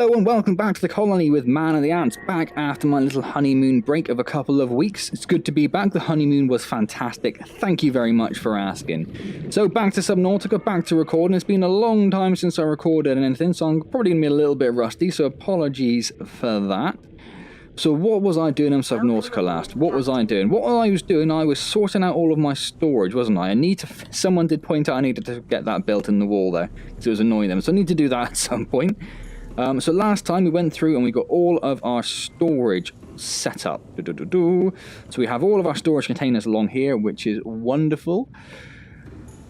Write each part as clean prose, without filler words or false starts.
Hello and welcome back to the colony with Man and the Ants, back after my little honeymoon break of a couple of weeks. It's good to be back. The honeymoon was fantastic. Thank you very much for asking. So back to Subnautica, back to recording. It's been a long time since I recorded anything, so I'm probably going to be a little bit rusty, so apologies for that. So what was I doing in Subnautica last? What was I doing? What I was doing, I was sorting out all of my storage, wasn't I? Someone did point out I needed to get that built in the wall there, because it was annoying them, so I need to do that at some point. So last time we went through and we got all of our storage set up. So we have all of our storage containers along here, which is wonderful.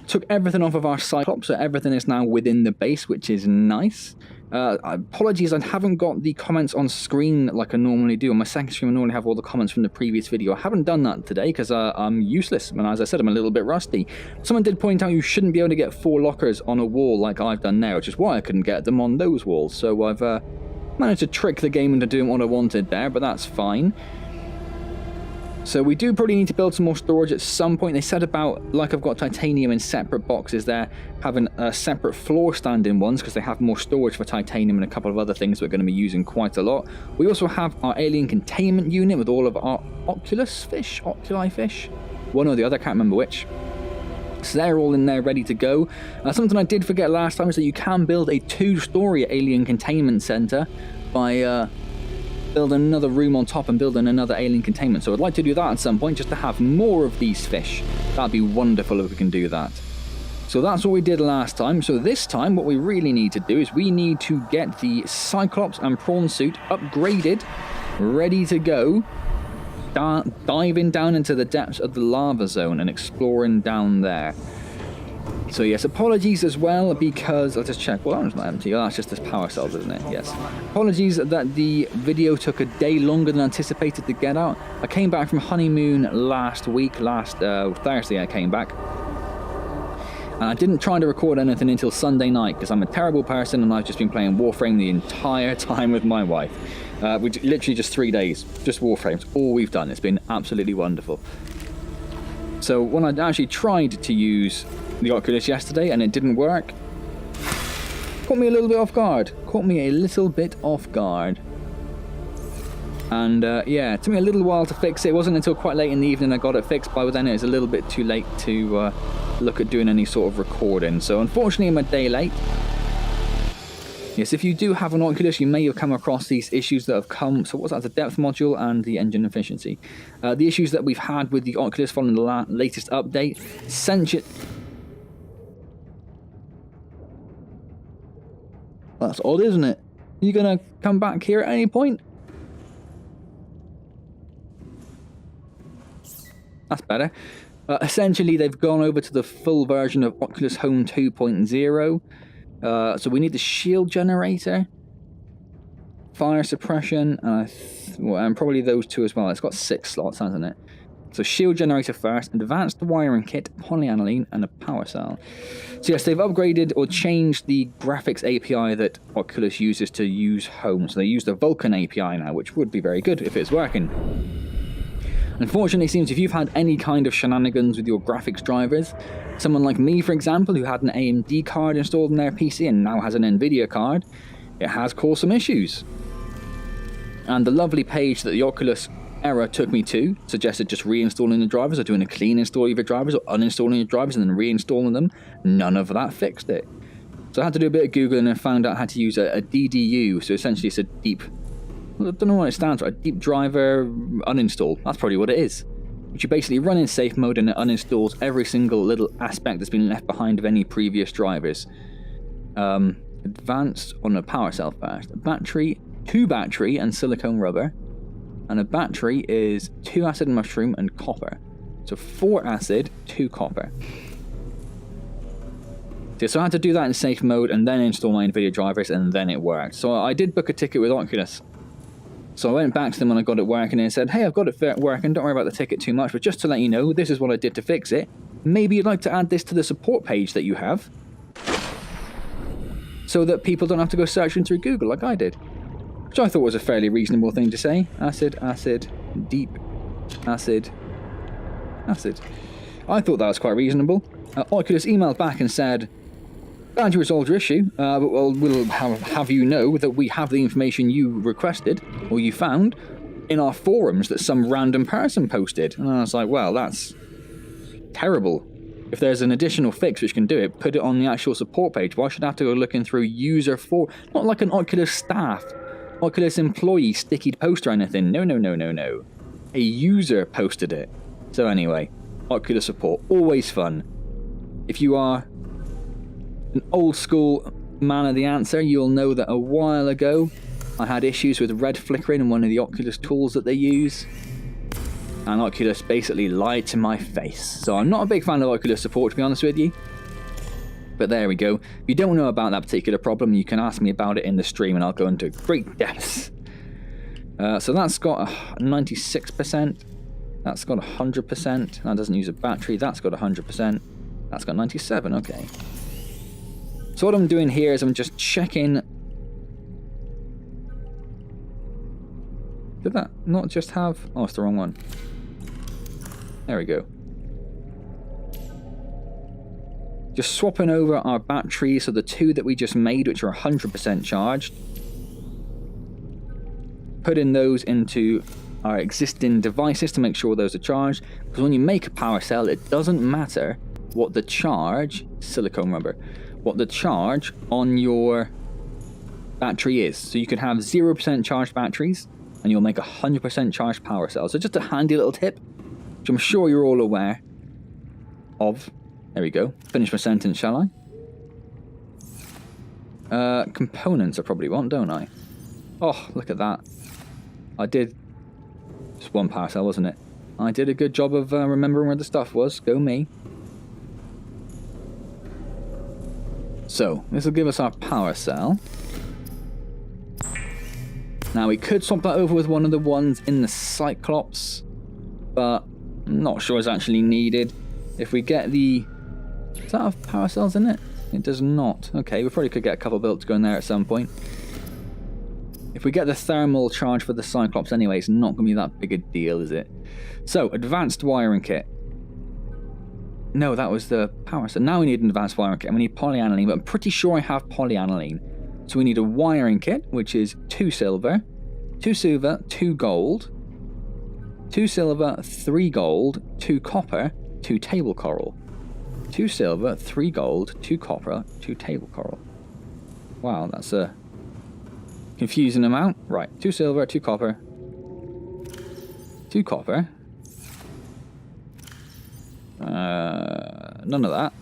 Took everything off of our Cyclops, so everything is now within the base, which is nice. Apologies, I haven't got the comments on screen like I normally do. On my second screen, I normally have all the comments from the previous video. I haven't done that today because I'm useless. And as I said, I'm a little bit rusty. Someone did point out you shouldn't be able to get 4 lockers on a wall like I've done now, which is why I couldn't get them on those walls. So I've managed to trick the game into doing what I wanted there, but that's fine. So we do probably need to build some more storage at some point. They said about, like I've got titanium in separate boxes there, having a separate floor standing ones because they have more storage for titanium and a couple of other things we're going to be using quite a lot. We also have our alien containment unit with all of our oculi fish, one or the other, can't remember which. So they're all in there ready to go. Something I did forget last time is that you can build a 2-story alien containment center by building another room on top and building another alien containment. So I'd like to do that at some point, just to have more of these fish. That'd be wonderful if we can do that. So that's what we did last time. So this time what we really need to do is we need to get the Cyclops and Prawn suit upgraded, ready to go, diving down into the depths of the lava zone and exploring down there. So yes, apologies as well because, I'll just check, well that one's not empty, oh that's just this power cells, isn't it? Yes. Apologies that the video took a day longer than anticipated to get out. I came back from honeymoon last Thursday I came back. And I didn't try to record anything until Sunday night because I'm a terrible person and I've just been playing Warframe the entire time with my wife. Literally just 3 days, just Warframe's all we've done. It's been absolutely wonderful. So when I actually tried to use the Oculus yesterday and it didn't work, caught me a little bit off guard. And yeah, it took me a little while to fix it. It wasn't until quite late in the evening I got it fixed. By then it was a little bit too late to look at doing any sort of recording. So unfortunately I'm a day late. Yes, if you do have an Oculus, you may have come across these issues that have come. So what's that? The depth module and the engine efficiency. The issues that we've had with the Oculus following the latest update. That's odd, isn't it? You gonna come back here at any point? That's better. Essentially, they've gone over to the full version of Oculus Home 2.0. So we need the shield generator, fire suppression, and probably those two as well. It's got 6 slots, hasn't it? So shield generator first, advanced wiring kit, polyaniline, and a power cell. So yes, they've upgraded or changed the graphics API that Oculus uses to use Home. So they use the Vulkan API now, which would be very good if it's working. Unfortunately, it seems if you've had any kind of shenanigans with your graphics drivers, someone like me, for example, who had an AMD card installed in their PC and now has an NVIDIA card, it has caused some issues. And the lovely page that the Oculus error took me to suggested just reinstalling the drivers or doing a clean install of your drivers or uninstalling your drivers and then reinstalling them. None of that fixed it. So I had to do a bit of Googling and found out how to use a DDU. So essentially it's a deep, I don't know what it stands for, a deep driver uninstall. That's probably what it is. Which you basically run in safe mode and it uninstalls every single little aspect that's been left behind of any previous drivers. Advanced on a power cell first. A battery, 2 battery and silicone rubber. And a battery is 2 acid mushroom and copper. So 4 acid, 2 copper. So I had to do that in safe mode and then install my NVIDIA drivers and then it worked. So I did book a ticket with Oculus. So I went back to them when I got it working and said, hey, I've got it working, don't worry about the ticket too much, but just to let you know, this is what I did to fix it. Maybe you'd like to add this to the support page that you have, so that people don't have to go searching through Google like I did. Which I thought was a fairly reasonable thing to say. Acid, acid, deep, acid, acid. I thought that was quite reasonable. Oculus emailed back and said, Glad you resolved your issue, but we'll have you know that we have the information you requested, or you found, in our forums that some random person posted. And I was like, well, that's terrible. If there's an additional fix which can do it, put it on the actual support page. Why should I have to go looking through user for... Not like an Oculus staff, Oculus employee sticky post or anything. No, no, no, no, no. A user posted it. So anyway, Oculus support, always fun. If you are an old school man of the answer, you'll know that a while ago I had issues with red flickering in one of the Oculus tools that they use. And Oculus basically lied to my face. So I'm not a big fan of Oculus support, to be honest with you. But there we go. If you don't know about that particular problem, you can ask me about it in the stream and I'll go into great depths. So that's got 96%. That's got 100%. That doesn't use a battery. That's got 100%. That's got 97. Okay. So what I'm doing here is I'm just checking. Did that not just have... Oh, it's the wrong one. There we go. Just swapping over our batteries, so the two that we just made, which are 100% charged. Putting those into our existing devices to make sure those are charged. Because when you make a power cell, it doesn't matter what the charge... Silicone rubber. What the charge on your battery is. So you could have 0% charged batteries, and you'll make 100% charged power cells. So just a handy little tip, which I'm sure you're all aware of. There we go. Finish my sentence, shall I? Components I probably want, don't I? Oh, look at that. I did... Just one power cell, wasn't it? I did a good job of remembering where the stuff was. Go me. So, this will give us our power cell. Now, we could swap that over with one of the ones in the Cyclops, but I'm not sure it's actually needed. If we get the... Does that have power cells in it? It does not. Okay, we probably could get a couple built to go in there at some point. If we get the thermal charge for the Cyclops anyway, it's not going to be that big a deal, is it? So, advanced wiring kit. No, that was the power. So now we need an advanced wiring kit, and we need polyaniline, but I'm pretty sure I have polyaniline. So we need a wiring kit, which is 2 silver, 2 gold, 2 silver, 3 gold, 2 copper, 2 table coral. 2 silver, 3 gold, 2 copper, 2 table coral. Wow, that's a confusing amount. Right, 2 silver, 2 copper, 2 copper. None of that.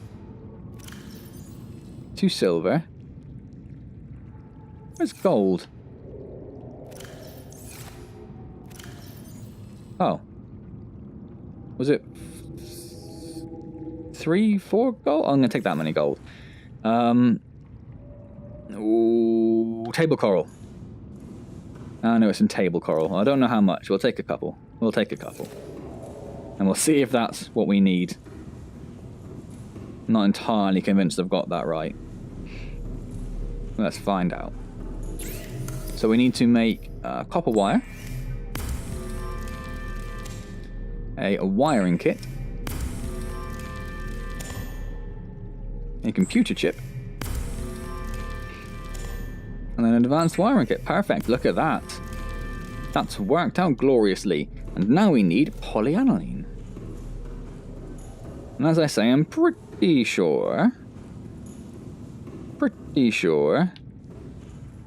2 silver. Where's gold? Oh. Was it 3, 4 gold? Oh, I'm going to take that many gold. Ooh, table coral. I know it's in table coral. I don't know how much. We'll take a couple. We'll take a couple. And we'll see if that's what we need. Not entirely convinced I've got that right. Let's find out. So we need to make copper wire, a wiring kit, a computer chip, and then an advanced wiring kit. Perfect, look at that. That's worked out gloriously. And now we need polyaniline. And as I say, I'm pretty sure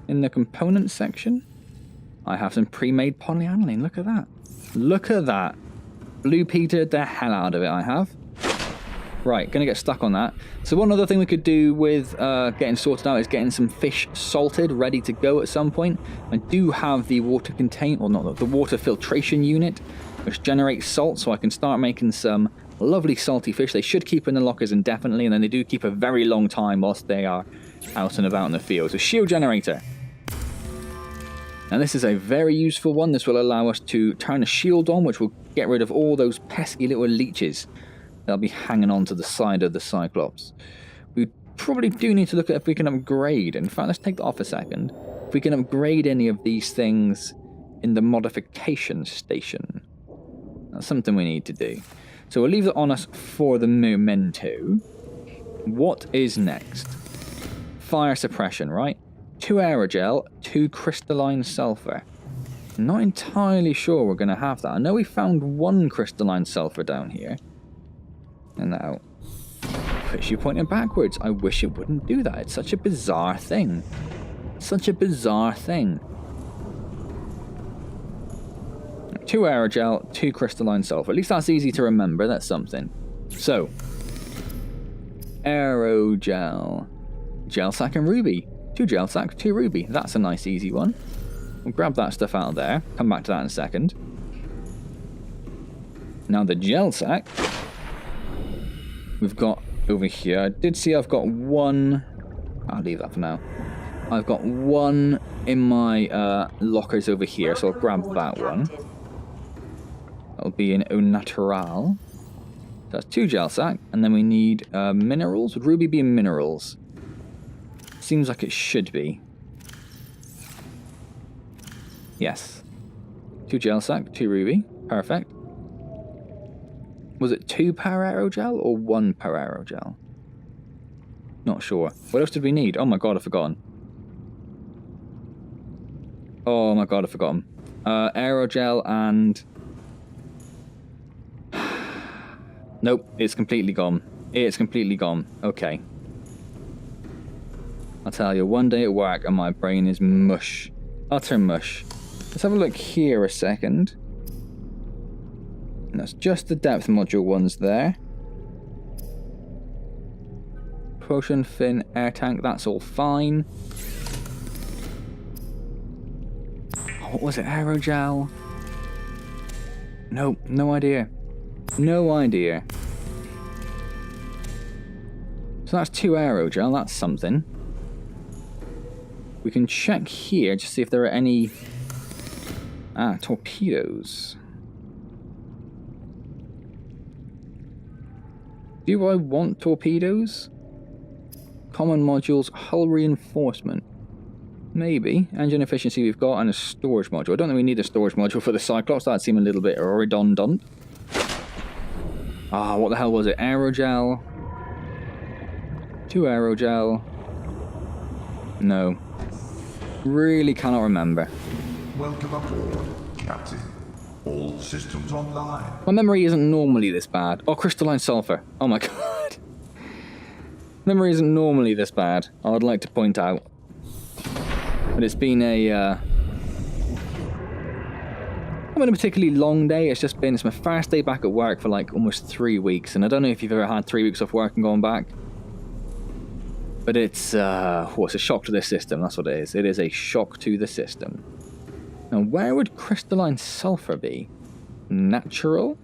in the components section, I have some pre-made polyaniline. Look at that. Look at that. Blue Petered the hell out of it, I have. Right, gonna get stuck on that. So one other thing we could do with getting sorted out is getting some fish salted, ready to go at some point. I do have the water the water filtration unit, which generates salt, so I can start making some lovely salty fish. They should keep in the lockers indefinitely, and then they do keep a very long time whilst they are out and about in the field. So shield generator. Now this is a very useful one. This will allow us to turn a shield on, which will get rid of all those pesky little leeches that'll be hanging on to the side of the Cyclops. We probably do need to look at if we can upgrade. In fact, let's take that off a second. If we can upgrade any of these things in the modification station. That's something we need to do. So we'll leave that on us for the momento. What is next? fire suppression, right? 2 aerogel, 2 crystalline sulfur. Not entirely sure we're going to have that. I know we found 1 crystalline sulfur down here. And now, push you pointing backwards. I wish it wouldn't do that. It's such a bizarre thing. Such a bizarre thing. 2 aerogel, 2 crystalline sulfur. At least that's easy to remember. That's something. So, aerogel, gel sack and ruby. 2 gel sack, 2 ruby. That's a nice easy one. We'll grab that stuff out of there. Come back to that in a second. Now the gel sack we've got over here. I did see I've got 1. I'll leave that for now. I've got 1 in my lockers over here, so I'll grab that one. That'll be an au natural. That's 2 gel sack, and then we need minerals. Would ruby be in minerals? Seems like it should be. Yes. 2 gel sack, 2 ruby. Perfect. Was it 2 per aerogel or 1 per aerogel? Not sure. What else did we need? Oh my god, I've forgotten. Oh my god, I've forgotten. Aerogel and... Nope, it's completely gone. It's completely gone. Okay. I'll tell you, one day at work and my brain is mush. Utter mush. Let's have a look here a second. And that's just the depth module ones there. Propulsion fin, air tank, that's all fine. What was it? Aerogel? Nope, no idea. No idea. So that's 2 aerogel, that's something. We can check here to see if there are any... torpedoes. Do I want torpedoes? Common modules, hull reinforcement. Maybe. Engine efficiency we've got, and a storage module. I don't think we need a storage module for the Cyclops. That'd seem a little bit redundant. What the hell was it? Aerogel. 2 aerogel. No. Really cannot remember. Welcome aboard, Captain. All systems online. My memory isn't normally this bad. Oh, crystalline sulfur. Oh my god. Memory isn't normally this bad, I would like to point out. But it's been a... Not been a particularly long day. It's my first day back at work for like almost 3 weeks. And I don't know if you've ever had 3 weeks off work and gone back. But it's a shock to the system. That's what it is. It is a shock to the system. Now, where would crystalline sulfur be? Natural?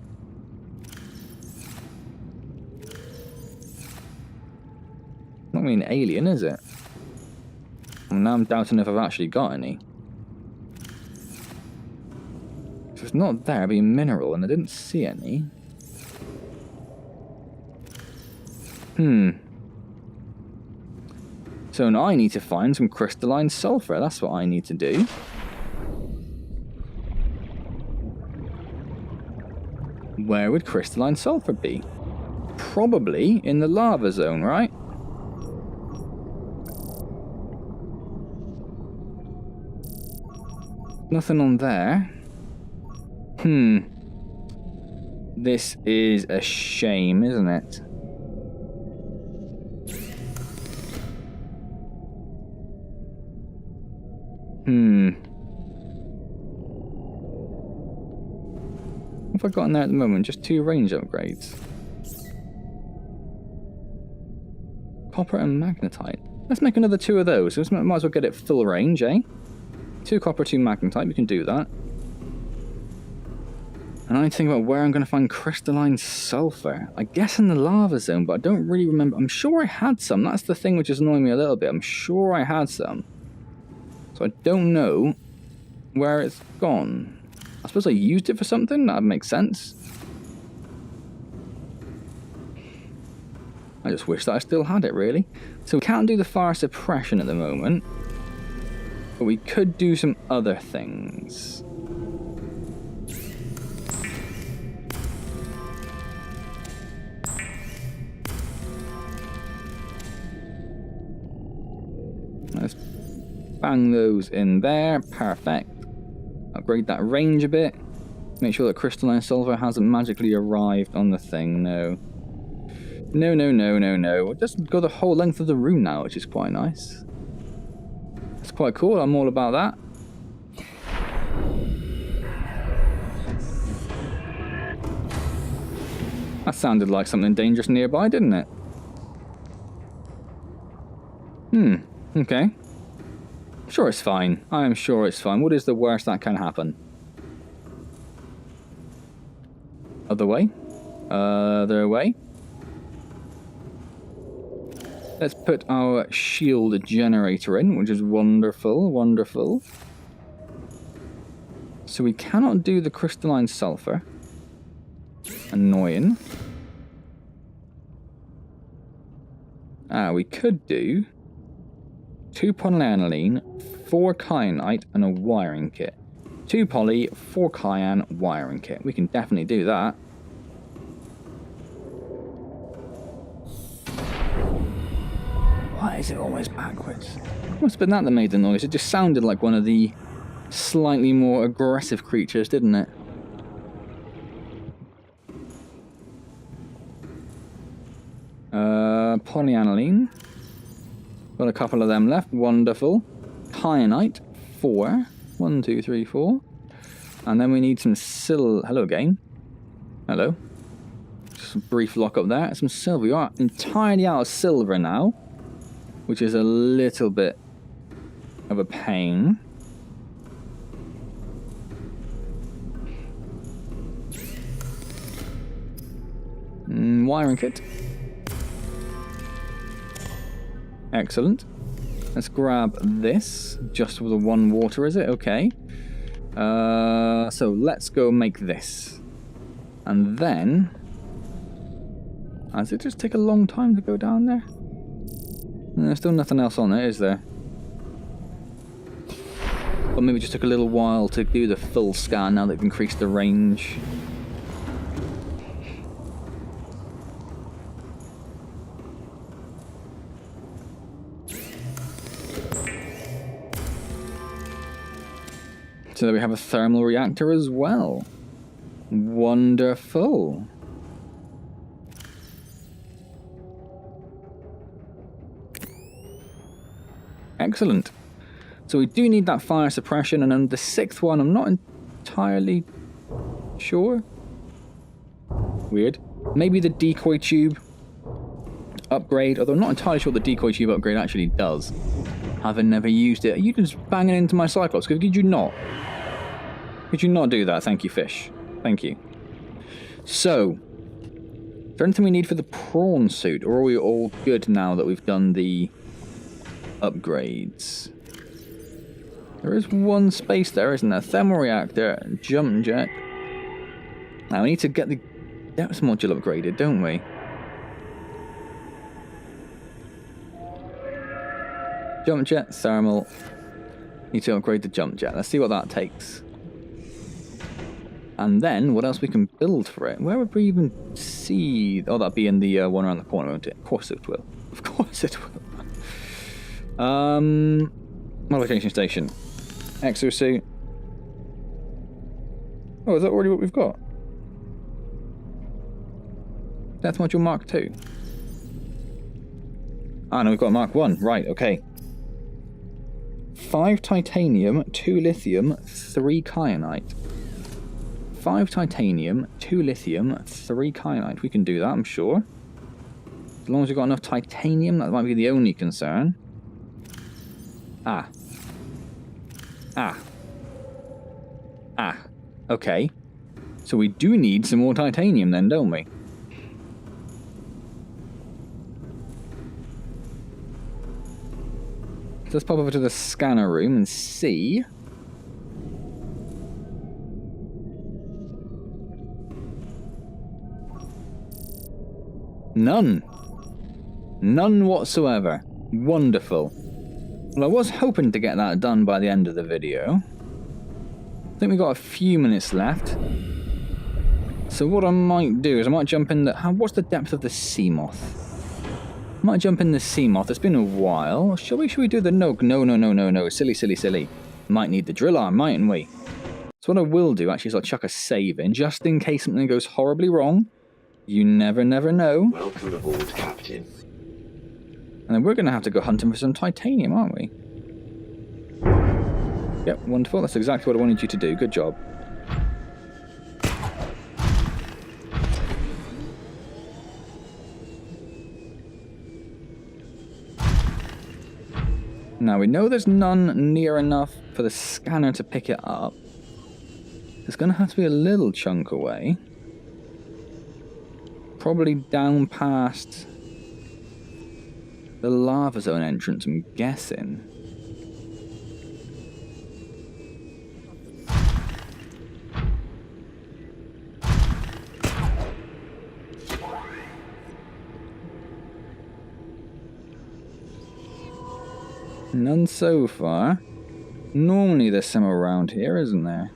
Not really an alien, is it? Well, now I'm doubting if I've actually got any. If it's not there, it'd be a mineral, and I didn't see any. So now I need to find some crystalline sulfur. That's what I need to do. Where would crystalline sulfur be? Probably in the lava zone, right? Nothing on there. This is a shame, isn't it? What have I got in there at the moment? Just 2 range upgrades. Copper and magnetite. Let's make another 2 of those. So might as well get it full range, eh? 2 copper, 2 magnetite. We can do that. And I need to think about where I'm going to find crystalline sulfur. I guess in the lava zone, but I don't really remember. I'm sure I had some. That's the thing which is annoying me a little bit. I'm sure I had some. So I don't know where it's gone. I suppose I used it for something? That would make sense. I just wish that I still had it, really. So we can't do the fire suppression at the moment. But we could do some other things. Let's bang those in there. Perfect. Upgrade that range a bit. Make sure that crystalline sulfur hasn't magically arrived on the thing. No. No, no, no, no, no. We'll just go the whole length of the room now, which is quite nice. It's quite cool. I'm all about that. That sounded like something dangerous nearby, didn't it? Okay. Sure, it's fine. I am sure it's fine. What is the worst that can happen? Other way? Other way? Let's put our shield generator in, which is wonderful, wonderful. So we cannot do the crystalline sulfur. Annoying. We could do 2 polyaniline, 4 kyanite, and a wiring kit. 2 poly, 4 cyan, wiring kit. We can definitely do that. Why is it always backwards? Must have been that made the noise. It just sounded like one of the slightly more aggressive creatures, didn't it? Polyaniline. Got a couple of them left. Wonderful. Kyanite. 4. 1, 2, 3, 4. And then we need some hello again. Hello. Just a brief lock up there. Some silver. We are entirely out of silver now, which is a little bit of a pain. Wiring kit. Excellent. Let's grab this. Just with the 1 water, is it? Okay. So let's go make this. And then... Does it just take a long time to go down there? There's still nothing else on it, is there? Or maybe it just took a little while to do the full scan now that we've increased the range. So that we have a thermal reactor as well. Wonderful. Excellent. So we do need that fire suppression, and then the 6th one, I'm not entirely sure. Weird. Maybe the decoy tube upgrade, although I'm not entirely sure what the decoy tube upgrade actually does. Having never used it. Are you just banging into my Cyclops? Could you not? Could you not do that? Thank you, fish. Thank you. So, is there anything we need for the prawn suit, or are we all good now that we've done the upgrades? There is 1 space there, isn't there? Thermal reactor, jump jet. Now we need to get the depth module upgraded, don't we? Jump jet, thermal. Need to upgrade the jump jet. Let's see what that takes. And then, what else we can build for it? Where would we even see... Oh, that'd be in the one around the corner, won't it? Of course it will. Of course it will. Modification station. Exosuit. Oh, is that already what we've got? That's module Mark 2. Ah, no, we've got Mark 1. Right, okay. 5 titanium, 2 lithium, 3 kyanite. 5 titanium, 2 lithium, 3 kyanite. We can do that, I'm sure. As long as we've got enough titanium, that might be the only concern. Okay. So we do need some more titanium then, don't we? So let's pop over to the scanner room and see. None. None whatsoever. Wonderful. Well, I was hoping to get that done by the end of the video. I think we've got a few minutes left. So what I might do is I might jump in the... What's the depth of the sea moth? might jump in the sea moth. It's been a while. Should we do the no? No. Silly. Might need the drill arm, mightn't we? So what I will do actually is I'll chuck a save in, just in case something goes horribly wrong. You never know. Welcome aboard, Captain. And then we're going to have to go hunting for some titanium, aren't we? Yep, wonderful. That's exactly what I wanted you to do. Good job. Now, we know there's none near enough for the scanner to pick it up. It's going to have to be a little chunk away. Probably down past the lava zone entrance, I'm guessing. None so far. Normally there's some around here, isn't there?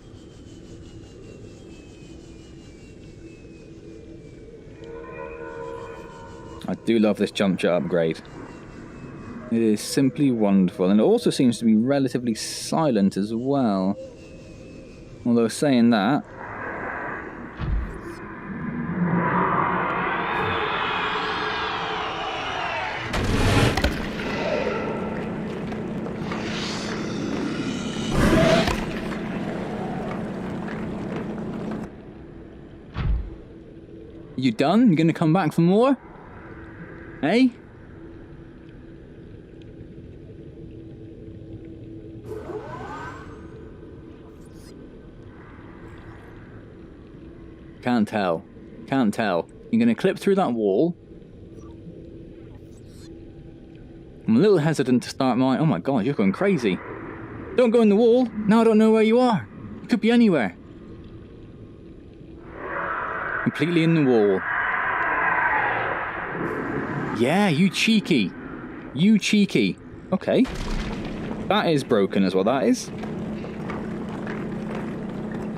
I do love this jump jet upgrade. It is simply wonderful, and it also seems to be relatively silent as well. Although saying that, you done? You gonna come back for more? Hey? Can't tell. Can't tell. You're gonna clip through that wall. I'm a little hesitant to start my... Oh my god, you're going crazy. Don't go in the wall. Now I don't know where you are. You could be anywhere. Completely in the wall. Yeah, you cheeky. You cheeky. Okay. That is broken as well, that is.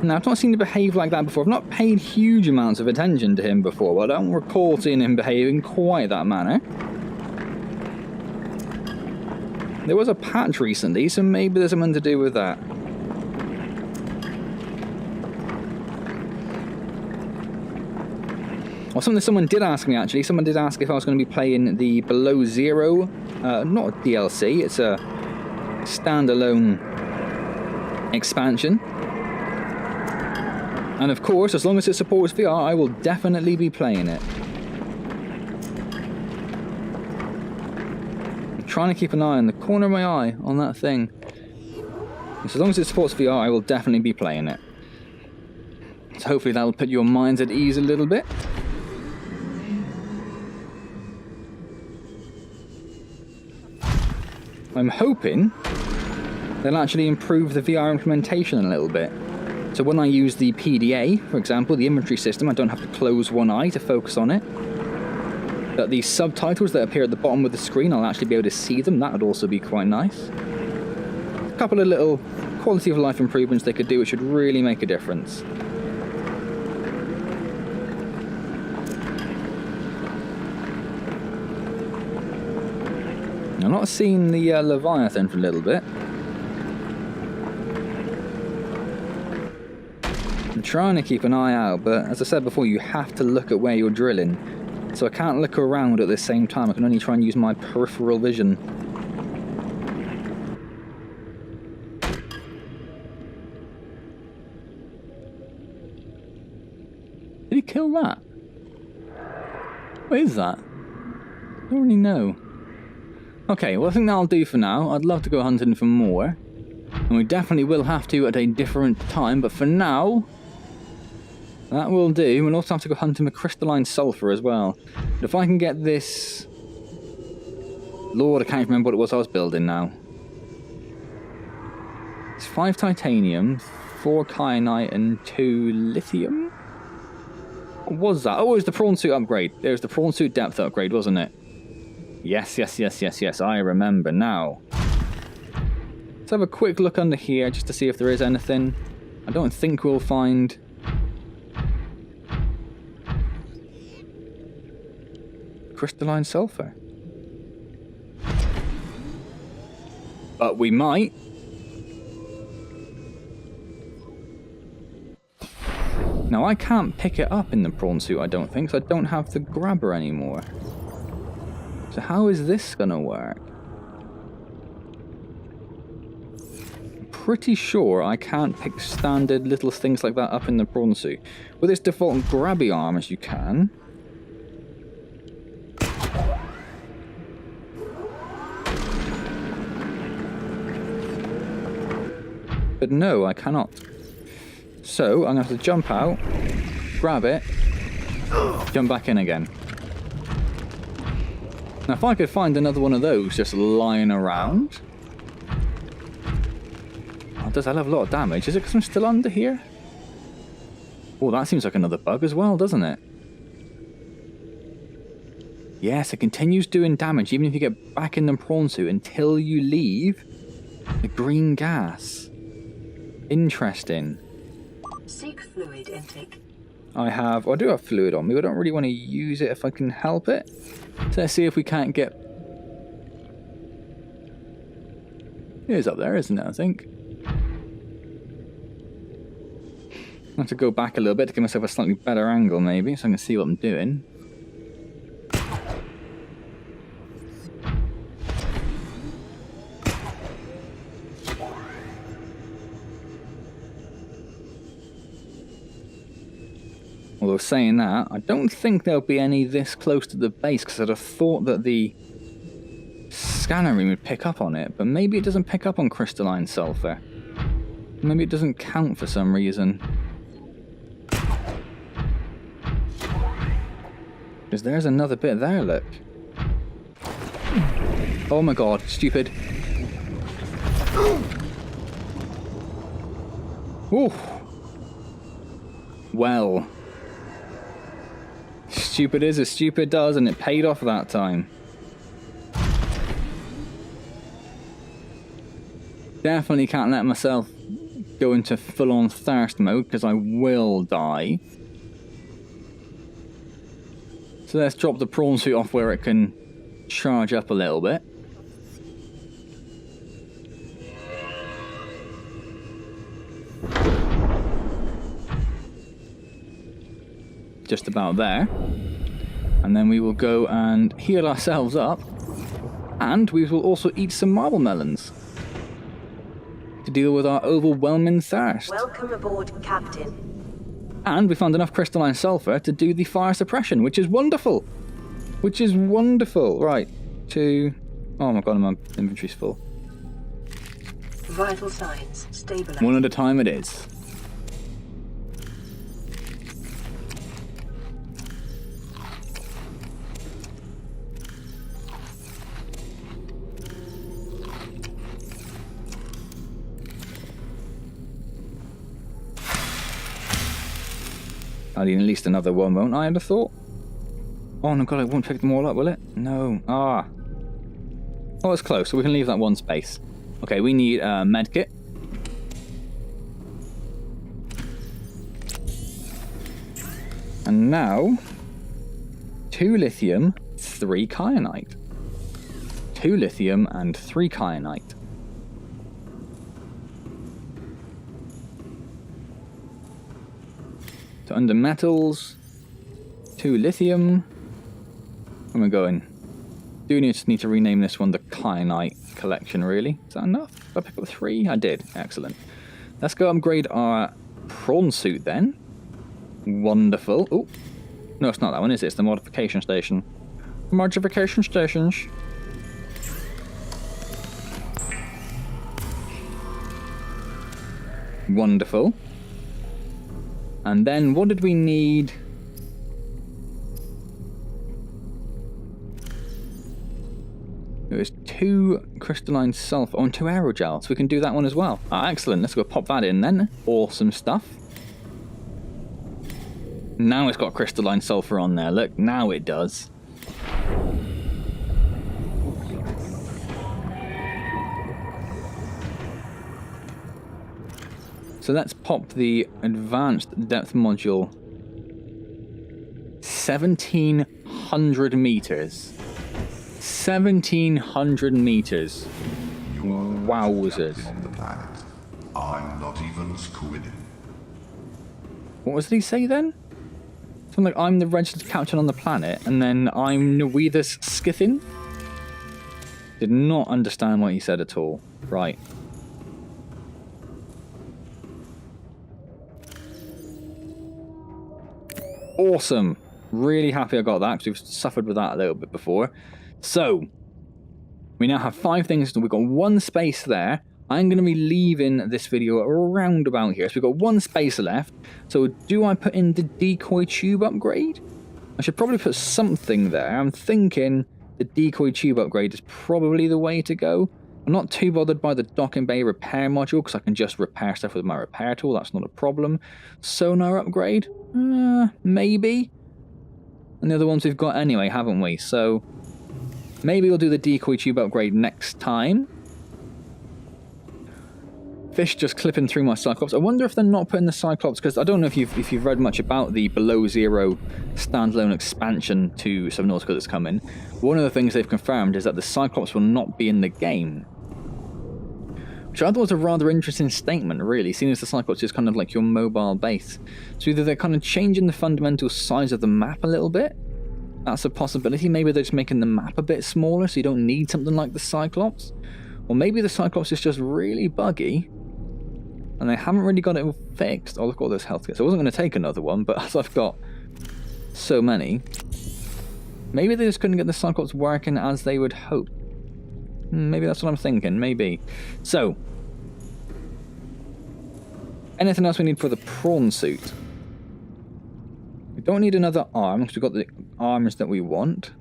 Now, I've not seen him behave like that before. I've not paid huge amounts of attention to him before, but I don't recall seeing him behave in quite that manner. There was a patch recently, so maybe there's something to do with that. Well, something someone did ask me, actually. Someone did ask if I was going to be playing the Below Zero, not DLC, it's a standalone expansion. And of course, as long as it supports VR, I will definitely be playing it. I'm trying to keep an eye on the corner of my eye on that thing. As long as it supports VR, I will definitely be playing it. So hopefully that'll put your minds at ease a little bit. I'm hoping they'll actually improve the VR implementation a little bit. So when I use the PDA, for example, the inventory system, I don't have to close one eye to focus on it. But the subtitles that appear at the bottom of the screen, I'll actually be able to see them. That would also be quite nice. A couple of little quality of life improvements they could do, which should really make a difference. I've not seen the Leviathan for a little bit. I'm trying to keep an eye out, but as I said before, you have to look at where you're drilling. So I can't look around at the same time, I can only try and use my peripheral vision. Did he kill that? What is that? I don't really know. Okay, well I think that'll do for now. I'd love to go hunting for more. And we definitely will have to at a different time, but for now, that will do. We'll also have to go hunting for crystalline sulfur as well. But if I can get this... Lord, I can't remember what it was I was building now. It's 5 titanium, 4 kyanite, and 2 lithium? What was that? Oh, it was the prawn suit upgrade. There was the prawn suit depth upgrade, wasn't it? Yes, I remember now. Let's have a quick look under here just to see if there is anything. I don't think we'll find... crystalline sulfur. But we might. Now, I can't pick it up in the prawn suit, I don't think, so I don't have the grabber anymore. So how is this gonna work? Pretty sure I can't pick standard little things like that up in the prawn suit. With its default grabby arm, as you can. But no, I cannot. So, I'm going to have to jump out, grab it, jump back in again. Now, if I could find another one of those just lying around... Oh, it does that have a lot of damage? Is it because I'm still under here? Oh, that seems like another bug as well, doesn't it? Yes, it continues doing damage even if you get back in the prawn suit until you leave the green gas. Interesting. Seek fluid intake. I do have fluid on me, but I don't really want to use it if I can help it. So let's see if we can't get... It is up there, isn't it, I think? I have to go back a little bit to give myself a slightly better angle, maybe, so I can see what I'm doing. Although saying that, I don't think there'll be any this close to the base, because I'd have thought that the scanner room would pick up on it, but maybe it doesn't pick up on crystalline sulfur. Maybe it doesn't count for some reason. Because there's another bit there, look. Oh my god, stupid. Ooh. Well. Stupid is as stupid does, and it paid off that time. Definitely can't let myself go into full-on thirst mode, because I will die. So let's drop the prawn suit off where it can charge up a little bit. Just about there. And then we will go and heal ourselves up. And we will also eat some marble melons to deal with our overwhelming thirst. Welcome aboard, Captain. And we found enough crystalline sulfur to do the fire suppression, which is wonderful. Which is wonderful. Right, oh my god, my inventory's full. Vital signs stabilized. One at a time it is. I'll need at least another one, won't I, I'd have thought? Oh no god, it won't pick them all up, will it? No. Ah. Oh, it's close, so we can leave that one space. Okay, we need a medkit. And now... 2 lithium, 3 kyanite. 2 lithium and 3 kyanite. So under metals, 2 lithium. Where am I going? Do just need to rename this one the kyanite collection, really. Is that enough? Did I pick up 3? I did. Excellent. Let's go upgrade our prawn suit then. Wonderful. Oh, no, it's not that one, is it? It's the modification station. Modification stations. Wonderful. And then what did we need? It was 2 crystalline sulfur and 2 aerogel, so we can do that one as well. Ah, excellent. Let's go pop that in then. Awesome stuff. Now it's got crystalline sulfur on there. Look, now it does. So let's pop the advanced depth module. 1,700 meters. 1,700 meters. You are Wowzers. Captain on the planet. I'm not even squid. What was he say then? Something like, I'm the registered captain on the planet, and then I'm Nuida's Skithin? Did not understand what he said at all. Right. Awesome. Really happy I got that, because we've suffered with that a little bit before. So, we now have 5 things. We've got 1 space there. I'm going to be leaving this video around about here. So we've got 1 space left. So do I put in the decoy tube upgrade? I should probably put something there. I'm thinking the decoy tube upgrade is probably the way to go. I'm not too bothered by the docking bay repair module, because I can just repair stuff with my repair tool. That's not a problem. Sonar upgrade? Maybe. And the other ones we've got anyway, haven't we? So maybe we'll do the decoy tube upgrade next time. Fish just clipping through my Cyclops. I wonder if they're not putting the Cyclops, because I don't know if you've read much about the Below Zero standalone expansion to Subnautica that's coming. One of the things they've confirmed is that the Cyclops will not be in the game. Which I thought was a rather interesting statement, really, seeing as the Cyclops is kind of like your mobile base. So either they're kind of changing the fundamental size of the map a little bit. That's a possibility. Maybe they're just making the map a bit smaller so you don't need something like the Cyclops. Or maybe the Cyclops is just really buggy and they haven't really got it all fixed. Oh, look at all those health kits. I wasn't going to take another one, but as I've got so many, maybe they just couldn't get the Cyclops working as they would hope. Maybe that's what I'm thinking. Maybe. So, anything else we need for the prawn suit? We don't need another arm, because we've got the arms that we want.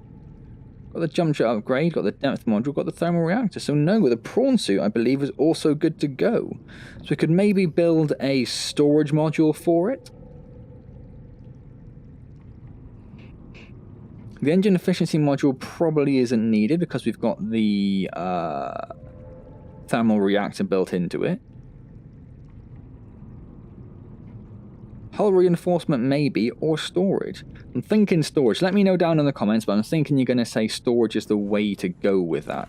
Got the jump jet upgrade, got the depth module, got the thermal reactor. So no, the prawn suit, I believe, is also good to go. So we could maybe build a storage module for it. The engine efficiency module probably isn't needed, because we've got the thermal reactor built into it. Hull reinforcement maybe, or storage. I'm thinking storage. Let me know down in the comments, but I'm thinking you're going to say storage is the way to go with that.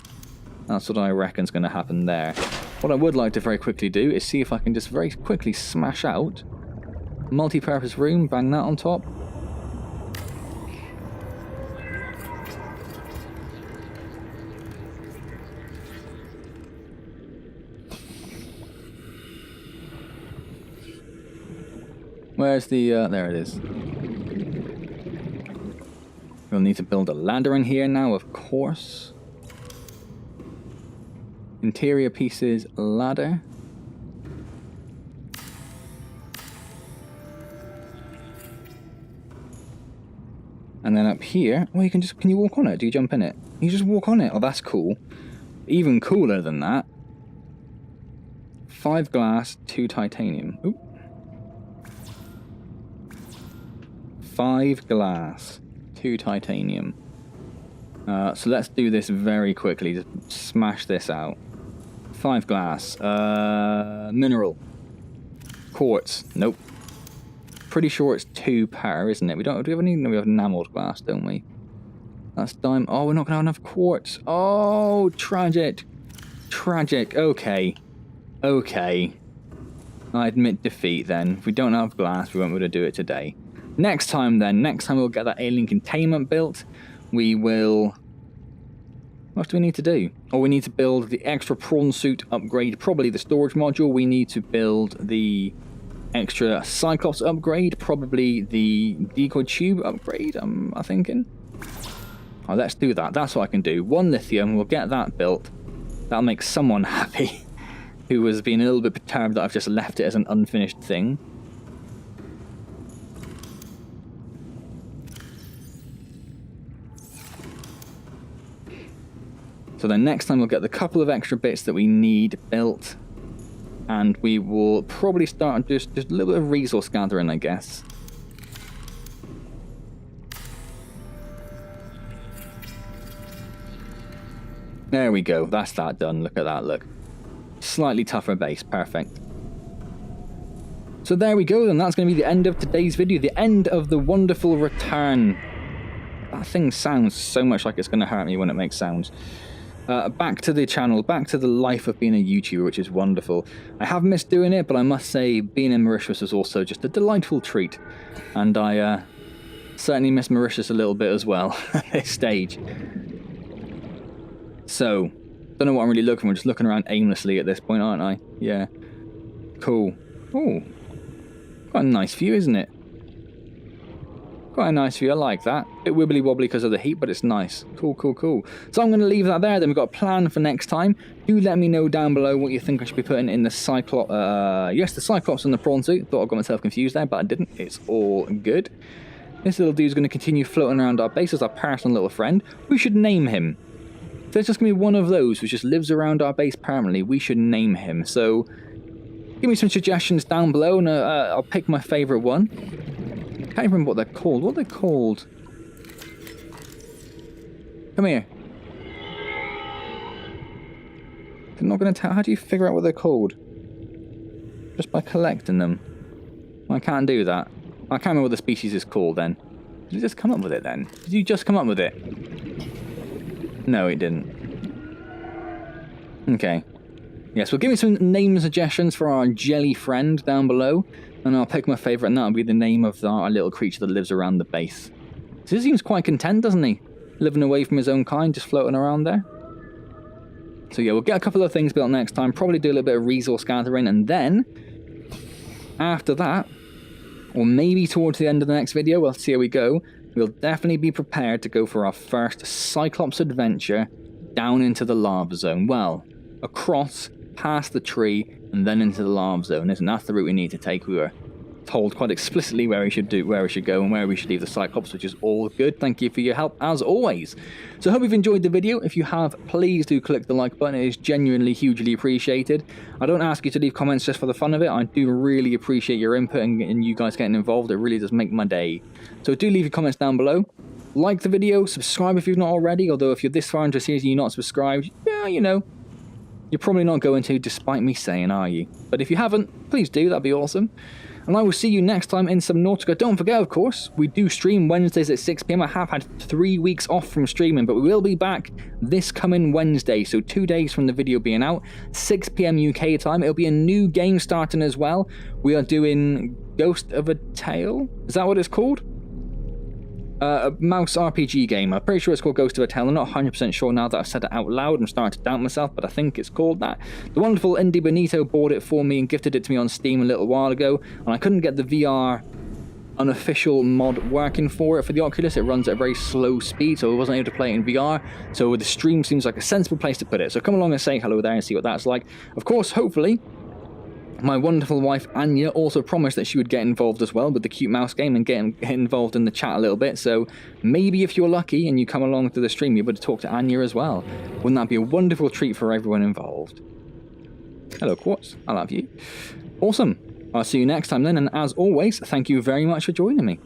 That's what I reckon's going to happen there. What I would like to very quickly do is see if I can just very quickly smash out multi-purpose room, bang that on top. Where's the, there it is. We'll need to build a ladder in here now, of course. Interior pieces, ladder. And then up here, well, can you walk on it? Do you jump in it? You just walk on it. Oh, that's cool. Even cooler than that. 5 glass, 2 titanium. Oop. 5 glass, 2 titanium. So let's do this very quickly. Just smash this out. 5 glass. Mineral. Quartz. Nope. Pretty sure it's 2 per, isn't it? Do we have any? No, we have enameled glass, don't we? That's diamond. Oh, we're not gonna have enough quartz. Oh, tragic. Tragic. Okay. Okay. I admit defeat then. If we don't have glass, we won't be able to do it today. Next time we'll get that alien containment built. We will... What do we need to do? Oh, we need to build the extra prawn suit upgrade, probably the storage module. We need to build the extra Cyclops upgrade, probably the decoy tube upgrade, I'm thinking. Oh, let's do that. That's what I can do. 1 lithium, we'll get that built. That'll make someone happy who was being a little bit perturbed that I've just left it as an unfinished thing. So then next time we'll get the couple of extra bits that we need built, and we will probably start just a little bit of resource gathering, I guess. There we go, that's that done. Look at that, look. Slightly tougher base, perfect. So there we go, and that's going to be the end of today's video, the end of the wonderful return. That thing sounds so much like it's going to hurt me when it makes sounds. back to the channel, back to the life of being a YouTuber, which is wonderful. I have missed doing it, but I must say being in Mauritius was also just a delightful treat. And I certainly miss Mauritius a little bit as well at this stage. So, don't know what I'm really looking for. I'm just looking around aimlessly at this point, aren't I? Yeah. Cool. Oh, quite a nice view, isn't it? Quite a nice view, I like that. A bit wibbly wobbly because of the heat, but it's nice. Cool, cool, cool. So I'm going to leave that there, then we've got a plan for next time. Do let me know down below what you think I should be putting in the Cyclops, the Cyclops and the Prawn suit. Thought I got myself confused there, but I didn't. It's all good. This little dude's going to continue floating around our base as our personal little friend. We should name him. If there's just going to be one of those who just lives around our base permanently, we should name him. So give me some suggestions down below, and I'll pick my favourite one. I can't remember what they're called. What are they called? Come here. They're not going to tell. How do you figure out what they're called? Just by collecting them. Well, I can't do that. I can't remember what the species is called then. Did you just come up with it then? Did you just come up with it? No, it didn't. Okay. Yes, well, give me some name suggestions for our jelly friend down below, and I'll pick my favourite, and that'll be the name of our little creature that lives around the base. So he seems quite content, doesn't he? Living away from his own kind, just floating around there. So yeah, we'll get a couple of things built next time, probably do a little bit of resource gathering, and then, after that, or maybe towards the end of the next video, we'll see how we go, we'll definitely be prepared to go for our first Cyclops adventure down into the lava zone. Well, across, past the tree, and then into the lava zone, isn't that the route we need to take? We were told quite explicitly where we should go and where we should leave the Cyclops, which is all good. Thank you for your help as always. So I hope you've enjoyed the video. If you have, please do click the like button. It is genuinely hugely appreciated. I don't ask you to leave comments just for the fun of it. I do really appreciate your input and you guys getting involved. It really does make my day. So do leave your comments down below. Like the video, subscribe if you've not already, although if you're this far into the series and you're not subscribed, yeah, you know, you're probably not going to, despite me saying, are you? But if you haven't, please do, that'd be awesome. And I will see you next time in Subnautica. Don't forget, of course, we do stream Wednesdays at 6 PM. I have had 3 weeks off from streaming, but we will be back this coming Wednesday. So 2 days from the video being out, 6 PM UK time. It'll be a new game starting as well. We are doing Ghost of a Tale? Is that what it's called? A mouse RPG game. I'm pretty sure it's called Ghost of a Tale. I'm not 100% sure now that I've said it out loud. I'm starting to doubt myself, but I think it's called that. The wonderful Indie Benito bought it for me and gifted it to me on Steam a little while ago, and I couldn't get the VR unofficial mod working for it for the Oculus. It runs at a very slow speed, so I wasn't able to play it in VR. So the stream seems like a sensible place to put it. So come along and say hello there and see what that's like. Of course, hopefully, my wonderful wife Anya also promised that she would get involved as well with the cute mouse game and get involved in the chat a little bit, so maybe if you're lucky and you come along to the stream you're able to talk to Anya as well. Wouldn't that be a wonderful treat for everyone involved? Hello Quartz, I love you. Awesome, I'll see you next time then, and as always, thank you very much for joining me.